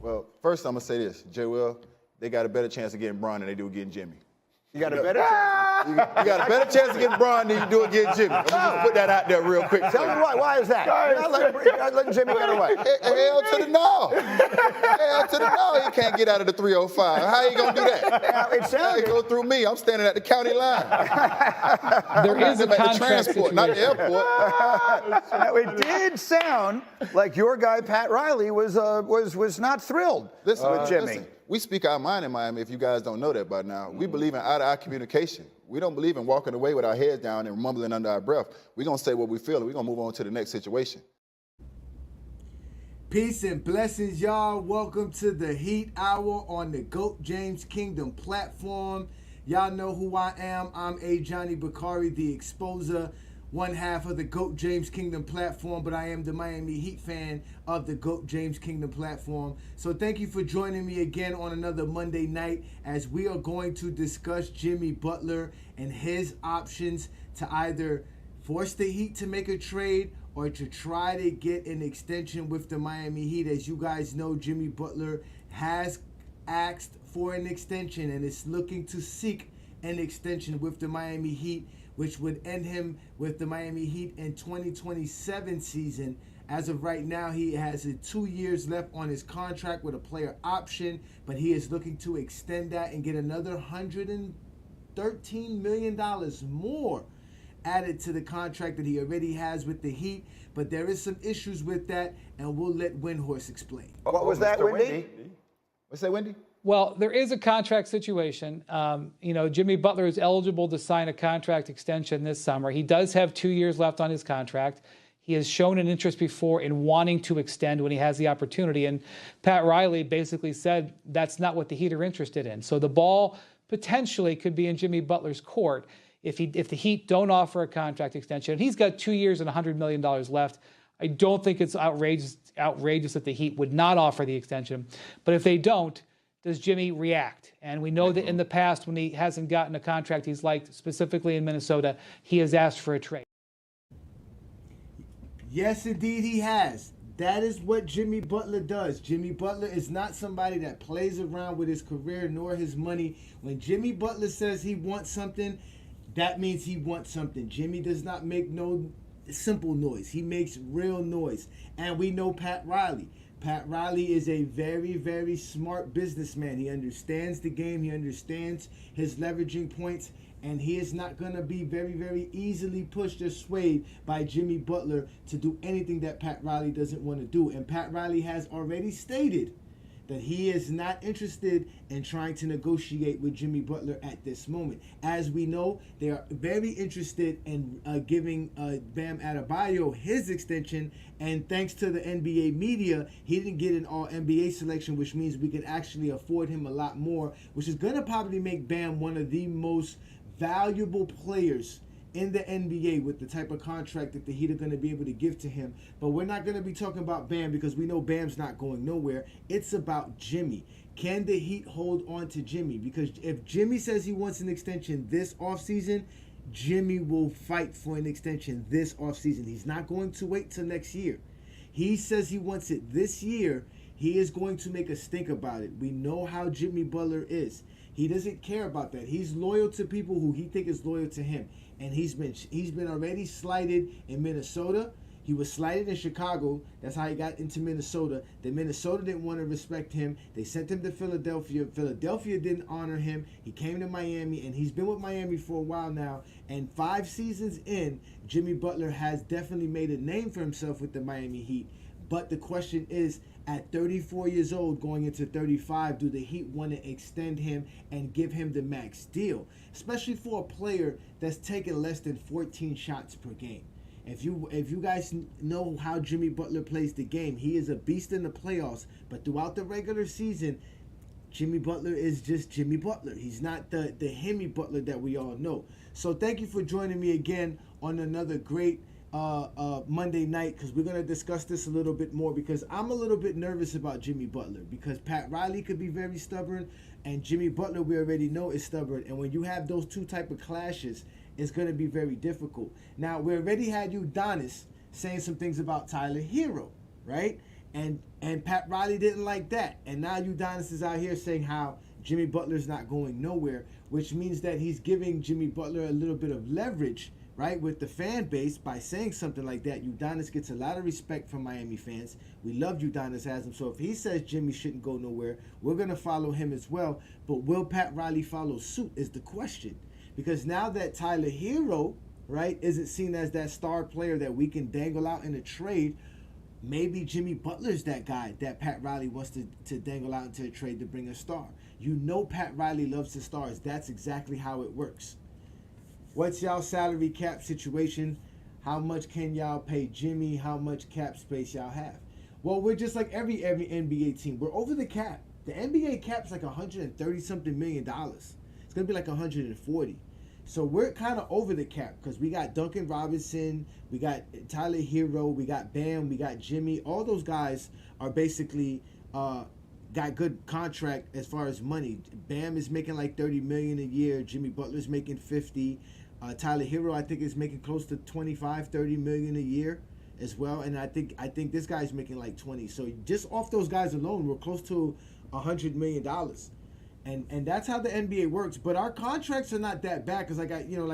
Well, first I'm going to say this. J. Will, they got a better chance of getting Bron than they do getting Jimmy. You got a better chance? You got a better chance of getting Bron than you do against Jimmy. Let me just put that out there real quick. Tell me why. Why is that? You're not letting Jimmy get away. Hell to the no. Hell to the no. He can't get out of the 305. How you going to do that? Now, it sounded... It go through me. I'm standing at the county line. There is a contract transport, situation. not the airport. Now, it did sound like your guy, Pat Riley, was not thrilled with Jimmy. Listen, we speak our mind in Miami, if you guys don't know that by now. We believe in eye-to-eye communication. We don't believe in walking away with our heads down and mumbling under our breath. We're going to say what we feel, and we're going to move on to the next situation. Peace and blessings, y'all. Welcome to the Heat Hour on the GOAT James Kingdom platform. Y'all know who I am. I'm Ajani Bakari, the exposer, one half of the GOAT James Kingdom platform, but I am the Miami Heat fan of the GOAT James Kingdom platform. So thank you for joining me again on another Monday night as we are going to discuss Jimmy Butler and his options to either force the Heat to make a trade or to try to get an extension with the Miami Heat. As you guys know, Jimmy Butler has asked for an extension and is looking to seek an extension with the Miami Heat, which would end him with the Miami Heat in 2027 season. As of right now, he has 2 years left on his contract with a player option, but he is looking to extend that and get another $113 million more added to the contract that he already has with the Heat. But there is some issues with that, and we'll let Windhorse explain. What was that, Wendy? What's that, Wendy? Well, there is a contract situation. Jimmy Butler is eligible to sign a contract extension this summer. He does have 2 years left on his contract. He has shown an interest before in wanting to extend when he has the opportunity. And Pat Riley basically said that's not what the Heat are interested in. So the ball potentially could be in Jimmy Butler's court if the Heat don't offer a contract extension. And he's got 2 years and $100 million left. I don't think it's outrageous that the Heat would not offer the extension. But if they don't, does Jimmy react? And we know that in the past, when he hasn't gotten a contract he's liked, specifically in Minnesota, he has asked for a trade. Yes, indeed, he has. That is what Jimmy Butler does. Jimmy Butler is not somebody that plays around with his career nor his money. When Jimmy Butler says he wants something, that means he wants something. Jimmy does not make no simple noise. He makes real noise. And we know Pat Riley. Pat Riley is a very, very smart businessman. He understands the game. He understands his leveraging points. And he is not going to be very, very easily pushed or swayed by Jimmy Butler to do anything that Pat Riley doesn't want to do. And Pat Riley has already stated that he is not interested in trying to negotiate with Jimmy Butler at this moment. As we know, they are very interested in giving Bam Adebayo his extension, and thanks to the NBA media, he didn't get an All-NBA selection, which means we can actually afford him a lot more, which is going to probably make Bam one of the most valuable players in the NBA with the type of contract that the Heat are going to be able to give to him. But we're not going to be talking about Bam because we know Bam's not going nowhere. It's about Jimmy. Can the Heat hold on to Jimmy? Because if Jimmy says he wants an extension this offseason, Jimmy will fight for an extension this offseason. He's not going to wait till next year. He says he wants it this year. He is going to make us think about it. We know how Jimmy Butler is. He doesn't care about that. He's loyal to people who he think is loyal to him. And he's been already slighted in Minnesota. He was slighted in Chicago. That's how he got into Minnesota. Then Minnesota didn't want to respect him. They sent him to Philadelphia. Philadelphia didn't honor him. He came to Miami, and he's been with Miami for a while now. And 5 seasons in, Jimmy Butler has definitely made a name for himself with the Miami Heat. But the question is, at 34 years old, going into 35, do the Heat want to extend him and give him the max deal? Especially for a player that's taking less than 14 shots per game. If you guys know how Jimmy Butler plays the game, he is a beast in the playoffs. But throughout the regular season, Jimmy Butler is just Jimmy Butler. He's not the Jimmy Butler that we all know. So thank you for joining me again on another great Monday night, because we're going to discuss this a little bit more, because I'm a little bit nervous about Jimmy Butler, because Pat Riley could be very stubborn, and Jimmy Butler we already know is stubborn. And when you have those two type of clashes, it's going to be very difficult. Now, we already had Udonis saying some things about Tyler Hero, right? And Pat Riley didn't like that. And now Udonis is out here saying how Jimmy Butler's not going nowhere, which means that he's giving Jimmy Butler a little bit of leverage, right, with the fan base by saying something like that. Udonis gets a lot of respect from Miami fans. We love Udonis Haslem. So if he says Jimmy shouldn't go nowhere, we're going to follow him as well. But will Pat Riley follow suit is the question. Because now that Tyler Hero, right, isn't seen as that star player that we can dangle out in a trade, maybe Jimmy Butler's that guy that Pat Riley wants to dangle out into a trade to bring a star. You know Pat Riley loves the stars. That's exactly how it works. What's y'all salary cap situation? How much can y'all pay Jimmy? How much cap space y'all have? Well, we're just like every NBA team. We're over the cap. The NBA cap's like $130-something million. It's going to be like 140. So we're kind of over the cap because we got Duncan Robinson, we got Tyler Hero, we got Bam, we got Jimmy. All those guys are basically got good contract as far as money. Bam is making like $30 million a year. Jimmy Butler's making 50. Tyler Hero, I think, is making close to 25, 30 million a year as well. And I think this guy's making like 20. So just off those guys alone, we're close to $100 million. And that's how the NBA works. But our contracts are not that bad because, like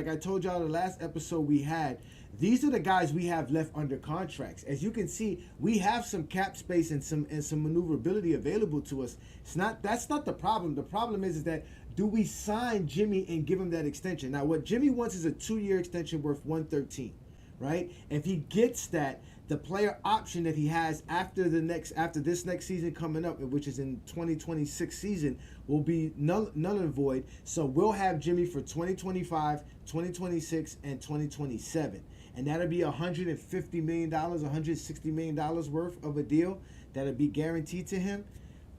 I told y'all the last episode we had, these are the guys we have left under contracts. As you can see, we have some cap space and some maneuverability available to us. That's not the problem. The problem is that do we sign Jimmy and give him that extension? Now, what Jimmy wants is a 2-year extension worth $113, right? If he gets that, the player option that he has after this next season coming up, which is in 2026 season, will be null and void. So we'll have Jimmy for 2025, 2026, and 2027. And that'll be $150 million, $160 million worth of a deal that'll be guaranteed to him.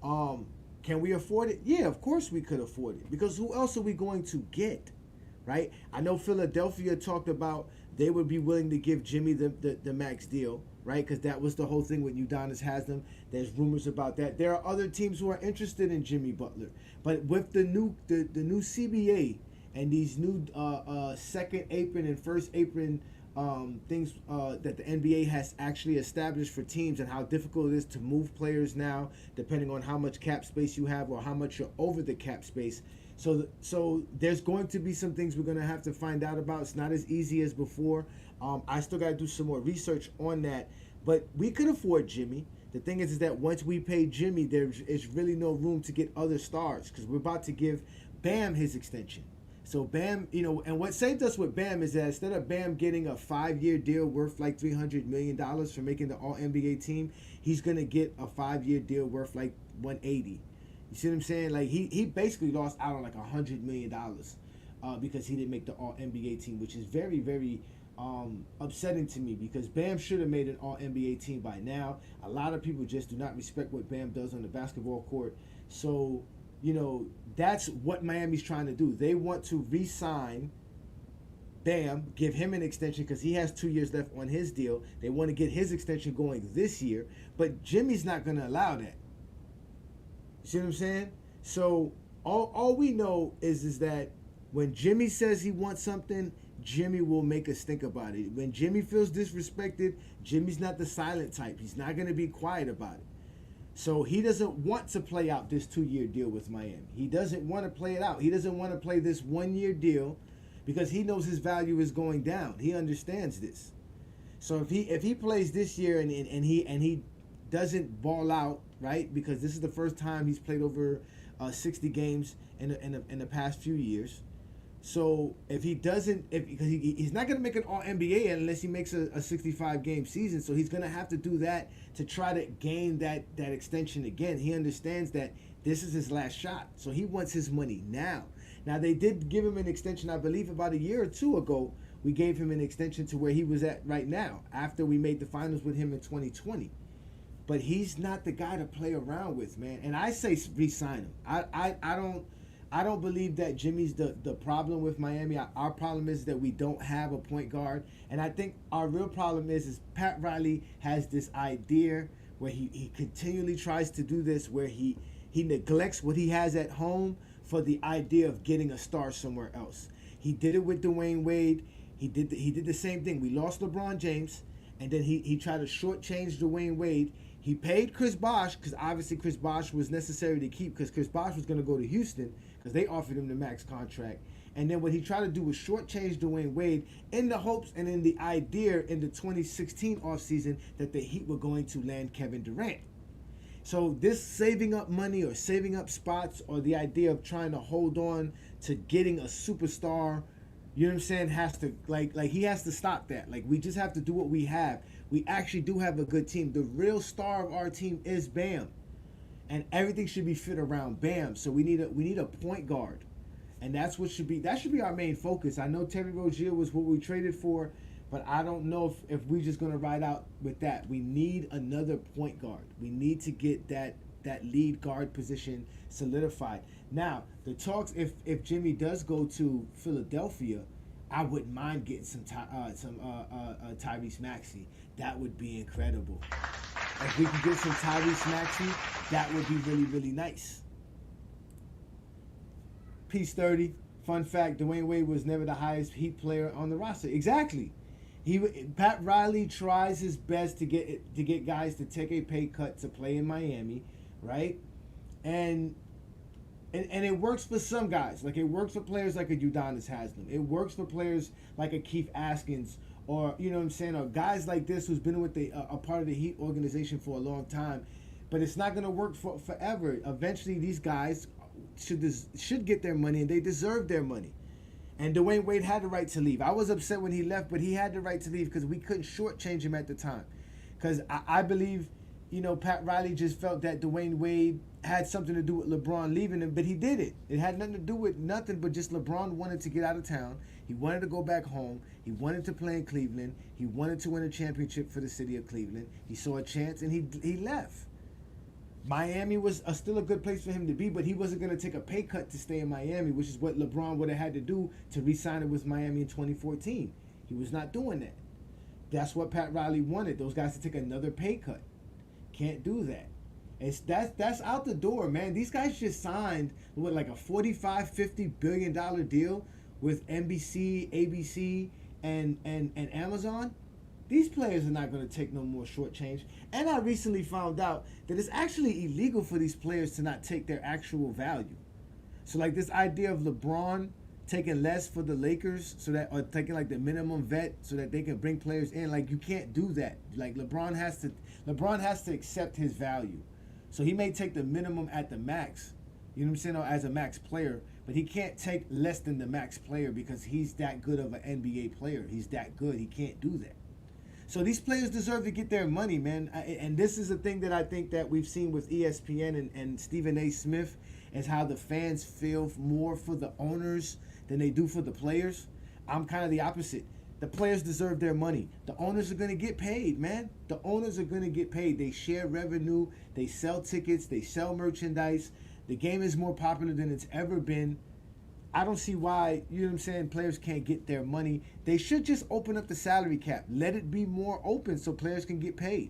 Can we afford it? Yeah, of course we could afford it. Because who else are we going to get, right? I know Philadelphia talked about they would be willing to give Jimmy the max deal, right? Because that was the whole thing with Udonis Haslem. There's rumors about that. There are other teams who are interested in Jimmy Butler. But with the new CBA and these new second apron and first apron things that the NBA has actually established for teams and how difficult it is to move players now, depending on how much cap space you have or how much you're over the cap space. So there's going to be some things we're going to have to find out about. It's not as easy as before. I still got to do some more research on that. But we could afford Jimmy. The thing is that once we pay Jimmy, there's really no room to get other stars because we're about to give Bam his extension. So Bam, and what saved us with Bam is that instead of Bam getting a 5-year deal worth like $300 million for making the All-NBA team, he's going to get a 5-year deal worth like $180. You see what I'm saying? Like he basically lost out on like $100 million because he didn't make the All-NBA team, which is very, very upsetting to me because Bam should have made an All-NBA team by now. A lot of people just do not respect what Bam does on the basketball court. So, that's what Miami's trying to do. They want to re-sign Bam, give him an extension because he has 2 years left on his deal. They want to get his extension going this year, but Jimmy's not going to allow that. You see what I'm saying? So all we know is that when Jimmy says he wants something, Jimmy will make us think about it. When Jimmy feels disrespected, Jimmy's not the silent type. He's not going to be quiet about it. So he doesn't want to play out this 2-year deal with Miami. He doesn't want to play it out. He doesn't want to play this 1-year deal because he knows his value is going down. He understands this. So if he plays this year and he doesn't ball out, right? Because this is the first time he's played over 60 games in the past few years. So if he doesn't, because he's not going to make an All-NBA unless he makes a 65-game season. So he's going to have to do that to try to gain that extension again. He understands that this is his last shot. So he wants his money now. Now, they did give him an extension, I believe, about a year or two ago. We gave him an extension to where he was at right now after we made the finals with him in 2020. But he's not the guy to play around with, man. And I say re-sign him. I don't believe that Jimmy's the problem with Miami. Our problem is that we don't have a point guard. And I think our real problem is Pat Riley has this idea where he continually tries to do this, where he neglects what he has at home for the idea of getting a star somewhere else. He did it with Dwayne Wade. He did the same thing. We lost LeBron James. and then he tried to shortchange Dwayne Wade. He paid Chris Bosh because obviously Chris Bosh was necessary to keep because Chris Bosh was going to go to Houston because they offered him the max contract. And then what he tried to do was shortchange Dwayne Wade in the hopes and in the idea in the 2016 offseason that the Heat were going to land Kevin Durant. So this saving up money or saving up spots or the idea of trying to hold on to getting a superstar, you know what I'm saying, has to like he has to stop that. Like we just have to do what we have. We actually do have a good team. The real star of our team is Bam. And everything should be fit around Bam. So we need a point guard. And that should be our main focus. I know Terry Rozier was what we traded for, but I don't know if we're just gonna ride out with that. We need another point guard. We need to get that lead guard position solidified. Now, the talks if Jimmy does go to Philadelphia, I wouldn't mind getting some Tyrese Maxey. That would be incredible. If we could get some Tyrese Maxey, that would be really, really nice. Piece 30. Fun fact, Dwayne Wade was never the highest Heat player on the roster. Exactly. Pat Riley tries his best to get guys to take a pay cut to play in Miami, right? And it works for some guys. Like it works for players like a Udonis Haslem. It works for players like a Keith Askins or, you know what I'm saying, or guys like this who's been with a part of the Heat organization for a long time. But it's not going to work forever. Eventually, these guys should get their money, and they deserve their money. And Dwayne Wade had the right to leave. I was upset when he left, but he had the right to leave because we couldn't shortchange him at the time. Because I believe, you know, Pat Riley just felt that Dwayne Wade had something to do with LeBron leaving him, but he did it. It had nothing to do with nothing but just LeBron wanted to get out of town. He wanted to go back home. He wanted to play in Cleveland. He wanted to win a championship for the city of Cleveland. He saw a chance, and he left. Miami was still a good place for him to be, but he wasn't going to take a pay cut to stay in Miami, which is what LeBron would have had to do to re-sign it with Miami in 2014. He was not doing that. That's what Pat Riley wanted, those guys to take another pay cut. Can't do that. That's out the door, man. These guys just signed with like a $45, $50 billion deal with NBC, ABC, and Amazon. These players are not going to take no more short change. And I recently found out that it's actually illegal for these players to not take their actual value. So like this idea of LeBron taking less for the Lakers or taking like the minimum vet so that they can bring players in, like you can't do that. Like LeBron has to accept his value. So he may take the minimum at the max, you know what I'm saying, or as a max player, but he can't take less than the max player because he's that good of an NBA player. He's that good. He can't do that. So these players deserve to get their money, man. And this is a thing that I think that we've seen with ESPN and Stephen A. Smith, is how the fans feel more for the owners than they do for the players. I'm kind of the opposite. The players deserve their money. The owners are going to get paid, man. The owners are going to get paid. They share revenue. They sell tickets. They sell merchandise. The game is more popular than it's ever been. I don't see why, you know what I'm saying, players can't get their money. They should just open up the salary cap. Let it be more open so players can get paid.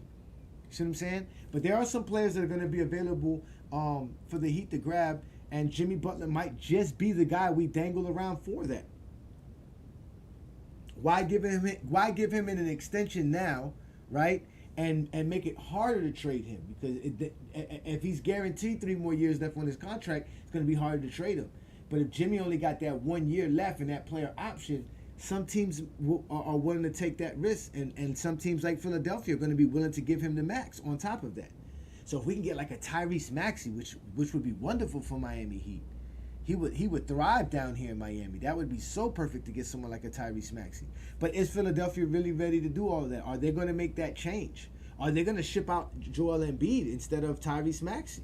You see what I'm saying? But there are some players that are going to be available for the Heat to grab, and Jimmy Butler might just be the guy we dangle around for that. Why give him an extension now, right? And make it harder to trade him, because if he's guaranteed 3 more years left on his contract, it's going to be harder to trade him. But if Jimmy only got that 1 year left in that player option, some teams are willing to take that risk, and some teams like Philadelphia are going to be willing to give him the max on top of that. So if we can get like a Tyrese Maxey, which would be wonderful for Miami Heat, he would thrive down here in Miami. That would be so perfect to get someone like a Tyrese Maxey. But is Philadelphia really ready to do all of that? Are they going to make that change? Are they going to ship out Joel Embiid instead of Tyrese Maxey?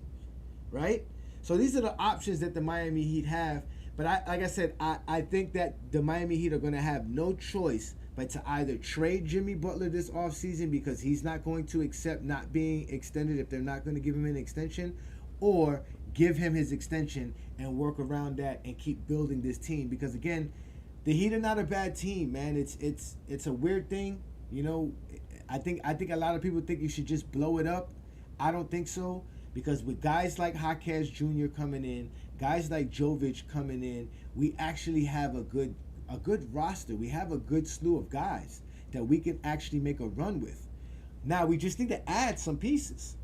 Right? So these are the options that the Miami Heat have. But like I said, I think that the Miami Heat are going to have no choice but to either trade Jimmy Butler this offseason because he's not going to accept not being extended if they're not going to give him an extension, or give him his extension and work around that and keep building this team. Because again, the Heat are not a bad team, man. It's a weird thing. You know, I think a lot of people think you should just blow it up. I don't think so. Because with guys like Jaquez Jr. coming in, guys like Jovic coming in, we actually have a good roster. We have a good slew of guys. that we can actually make a run with. Now, we just need to add some pieces.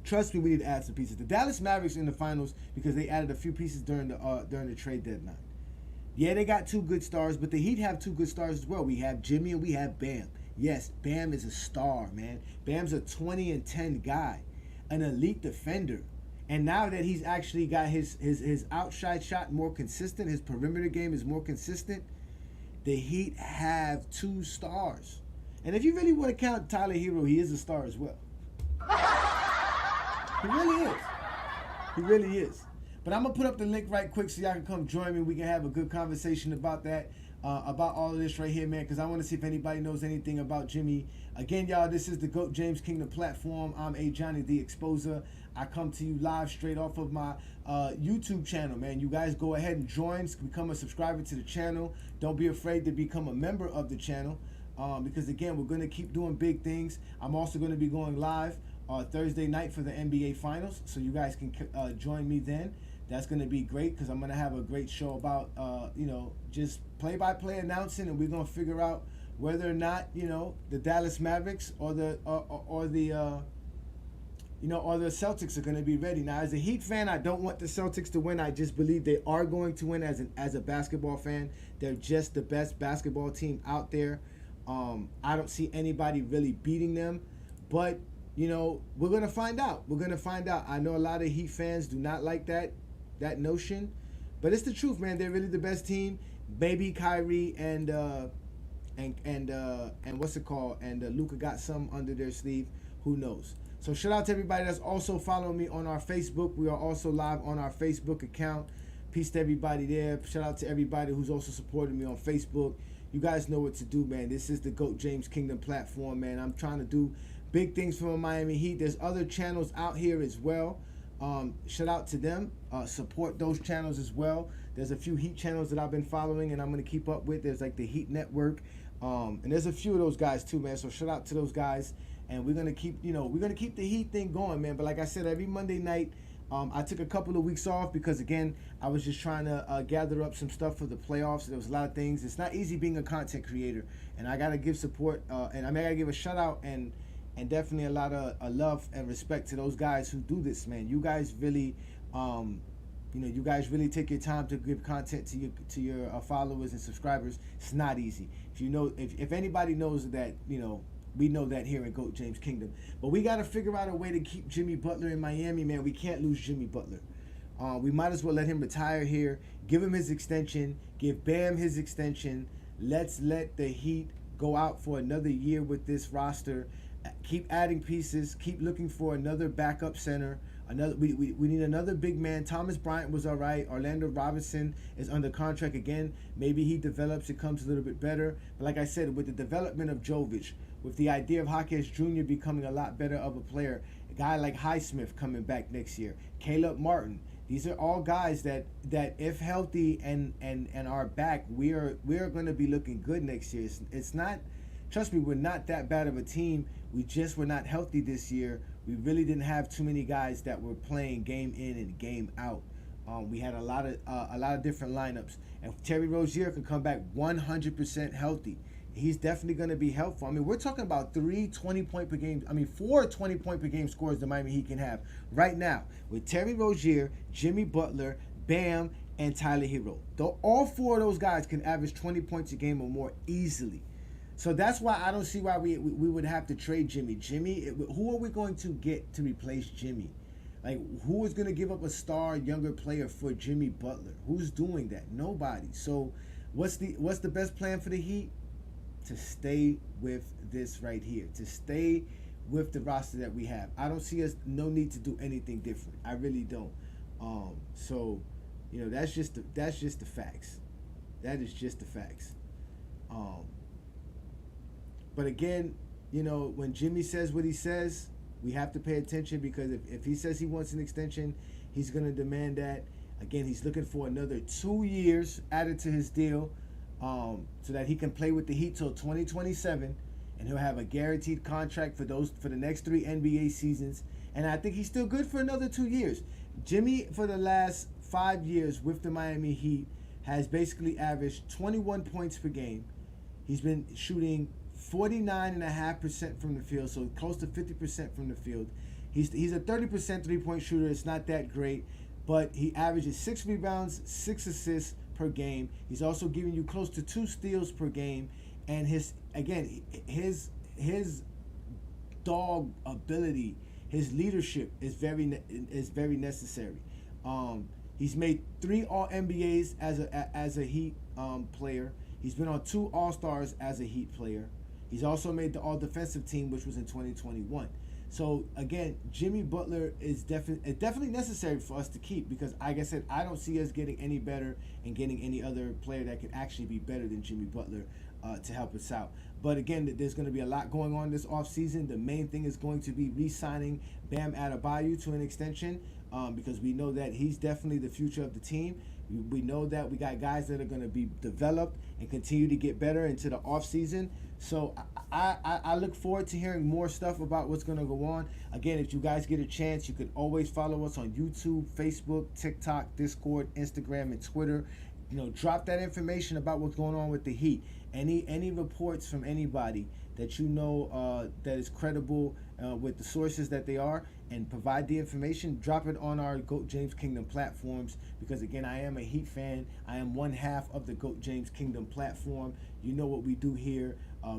Trust me, we need to add some pieces. The Dallas Mavericks in the finals because they added a few pieces during the trade deadline. Yeah, they got 2 good stars, but the Heat have 2 good stars as well. We have Jimmy and we have Bam. Yes, Bam is a star, man. Bam's a 20 and 10 guy, an elite defender. And now that he's actually got his outside shot more consistent, his perimeter game is more consistent, the Heat have 2 stars. And if you really want to count Tyler Hero, he is a star as well. He really is. He really is. But I'm going to put up the link right quick so y'all can come join me. We can have a good conversation about that, about all of this right here, man, because I want to see if anybody knows anything about Jimmy. Again, y'all, this is the GOAT James Kingdom platform. I'm Ajani the Exposer. I come to you live straight off of my YouTube channel, man. You guys go ahead and join, become a subscriber to the channel. Don't be afraid to become a member of the channel because, again, we're going to keep doing big things. I'm also going to be going live Thursday night for the NBA Finals, so you guys can join me then. That's going to be great because I'm going to have a great show about, just play-by-play announcing, and we're going to figure out whether or not, the Dallas Mavericks or the Celtics are going to be ready. Now, as a Heat fan, I don't want the Celtics to win. I just believe they are going to win as a basketball fan. They're just the best basketball team out there. I don't see anybody really beating them, but we're going to find out. We're going to find out. I know a lot of Heat fans do not like that notion, but it's the truth, man. They're really the best team. Maybe Kyrie and what's it called? And Luka got some under their sleeve. Who knows? So shout out to everybody that's also following me on our Facebook. We are also live on our Facebook account. Peace to everybody there. Shout out to everybody who's also supporting me on Facebook. You guys know what to do, man. This is the GOAT James Kingdom platform, man. I'm trying to do big things for Miami Heat. There's other channels out here as well. Shout out to them. Support those channels as well. There's a few Heat channels that I've been following and I'm going to keep up with. There's like the Heat Network. And there's a few of those guys too, man. So shout out to those guys. And we're going to keep, we're going to keep the Heat thing going, man. But like I said, every Monday night, I took a couple of weeks off because, again, I was just trying to gather up some stuff for the playoffs. There was a lot of things. It's not easy being a content creator. And I got to give support. I got to give a shout out and definitely a lot of love and respect to those guys who do this, man. You guys really, you guys really take your time to give content to your followers and subscribers. It's not easy. If anybody knows that, we know that here in GOAT James Kingdom. But we got to figure out a way to keep Jimmy Butler in Miami, man. We can't lose Jimmy Butler. We might as well let him retire here, give him his extension, give Bam his extension. Let's let the Heat go out for another year with this roster. Keep adding pieces. Keep looking for another backup center. We need another big man. Thomas Bryant was all right. Orlando Robinson is under contract again. Maybe he develops. It comes a little bit better. But like I said, with the development of Jovic, with the idea of Hawkins Jr. becoming a lot better of a player, a guy like Highsmith coming back next year, Caleb Martin, these are all guys that if healthy and are back, we are going to be looking good next year. It's not. Trust me, we're not that bad of a team. We just were not healthy this year. We really didn't have too many guys that were playing game in and game out. We had a lot of different lineups. And Terry Rozier can come back 100% healthy. He's definitely going to be helpful. I mean, we're talking about 4 20-point per game scores the Miami Heat can have right now with Terry Rozier, Jimmy Butler, Bam, and Tyler Hero. All 4 of those guys can average 20 points a game or more easily. So that's why I don't see why we would have to trade Jimmy. Who are we going to get to replace Jimmy? Like, who is going to give up a star younger player for Jimmy Butler? Who's doing that? Nobody. So what's the best plan for the Heat? To stay with this right here. To stay with the roster that we have. I don't see us no need to do anything different. I really don't. So, that's just the facts. That is just the facts. But again, when Jimmy says what he says, we have to pay attention because if he says he wants an extension, he's going to demand that. Again, he's looking for another 2 years added to his deal so that he can play with the Heat till 2027, and he'll have a guaranteed contract for the next 3 NBA seasons. And I think he's still good for another 2 years. Jimmy, for the last 5 years with the Miami Heat, has basically averaged 21 points per game. He's been shooting 49.5% from the field, so close to 50% from the field. He's a 30% three-point shooter. It's not that great, but he averages 6 rebounds, 6 assists per game. He's also giving you close to 2 steals per game, and his dog ability, his leadership is very necessary. He's made 3 All-NBAs as a Heat player. He's been on 2 All-Stars as a Heat player. He's also made the All-Defensive team, which was in 2021. So again, Jimmy Butler is definitely necessary for us to keep, because, like I said, I don't see us getting any better and getting any other player that could actually be better than Jimmy Butler to help us out. But again, there's going to be a lot going on this offseason. The main thing is going to be re-signing Bam Adebayo to an extension, because we know that he's definitely the future of the team. We know that we got guys that are going to be developed and continue to get better into the offseason. So I look forward to hearing more stuff about what's going to go on. Again, if you guys get a chance, you can always follow us on YouTube, Facebook, TikTok, Discord, Instagram, and Twitter. You know, drop that information about what's going on with the Heat. Any reports from anybody that you know that is credible with the sources that they are, and provide the information, drop it on our GOAT James Kingdom platforms, because again, I am a Heat fan. I am one half of the GOAT James Kingdom platform. You know what we do here.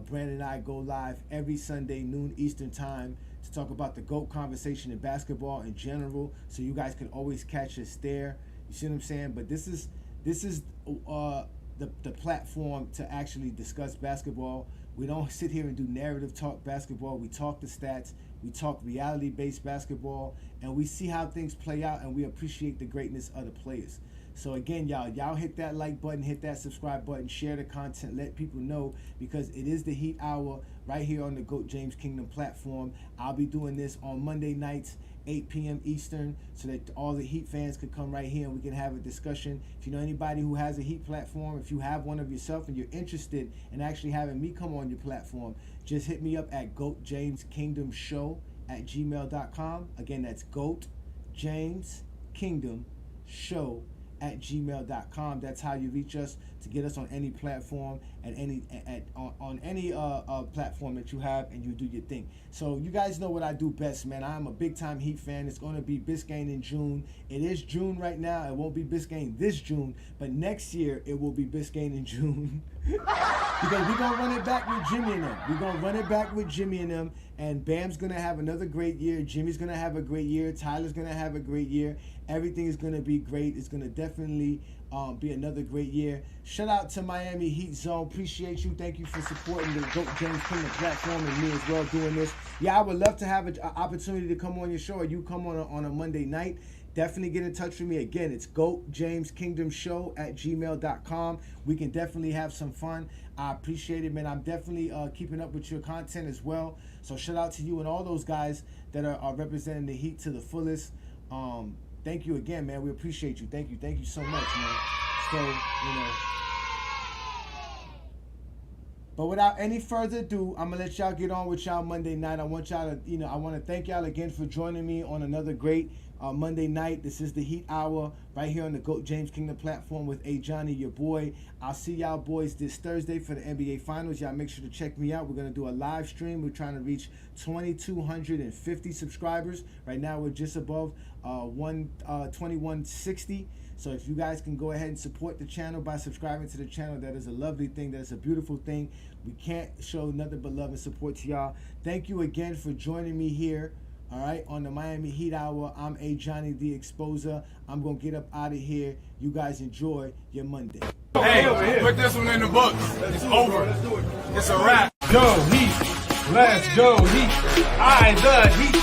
Brandon and I go live every Sunday, noon Eastern time, to talk about the GOAT conversation in basketball in general, so you guys can always catch us there. You see what I'm saying? But this is the platform to actually discuss basketball. We don't sit here and do narrative talk basketball. We talk the stats. We talk reality-based basketball, and we see how things play out, and we appreciate the greatness of the players. So again, y'all hit that like button, hit that subscribe button, share the content, let people know, because it is the Heat Hour right here on the GOAT James Kingdom platform. I'll be doing this on Monday nights, 8 p.m. Eastern, so that all the Heat fans could come right here and we can have a discussion. If you know anybody who has a Heat platform, if you have one of yourself and you're interested in actually having me come on your platform, just hit me up at goatjameskingdomshow@gmail.com. Again, that's goatjameskingdomshow@gmail.com. That's how you reach us to get us on any platform, on any platform that you have, and you do your thing. So you guys know what I do best, man. I'm a big time Heat fan. It's going to be Biscayne in June. It is June right now. It won't be Biscayne this June, but next year it will be Biscayne in June. Because we're going to run it back with Jimmy and them. We're going to run it back with Jimmy and them. And Bam's going to have another great year. Jimmy's going to have a great year. Tyler's going to have a great year. Everything is going to be great. It's going to definitely be another great year. Shout out to Miami Heat Zone. Appreciate you. Thank you for supporting the GOAT James Kingdom platform and me as well doing this. Yeah, I would love to have an opportunity to come on your show, or you come on a Monday night. Definitely get in touch with me. Again, it's goatjameskingdomshow@gmail.com. We can definitely have some fun. I appreciate it, man. I'm definitely keeping up with your content as well. So shout out to you and all those guys that are representing the Heat to the fullest. Thank you again, man. We appreciate you. Thank you. Thank you so much, man. So, but without any further ado, I'm going to let y'all get on with y'all Monday night. I want y'all to, I want to thank y'all again for joining me on another great Monday night. This is the Heat Hour right here on the GOAT James Kingdom platform with Ajani, your boy. I'll see y'all boys this Thursday for the NBA Finals. Y'all make sure to check me out. We're going to do a live stream. We're trying to reach 2,250 subscribers. Right now we're just above 2160. So if you guys can go ahead and support the channel by subscribing to the channel, that is a lovely thing. That is a beautiful thing. We can't show nothing but love and support to y'all. Thank you again for joining me here. All right, on the Miami Heat Hour. I'm Ajani the Exposer. I'm going to get up out of here. You guys enjoy your Monday. Hey, put this one in the books. It's over. It's a wrap. Go Heat. Let's go Heat. I the Heat.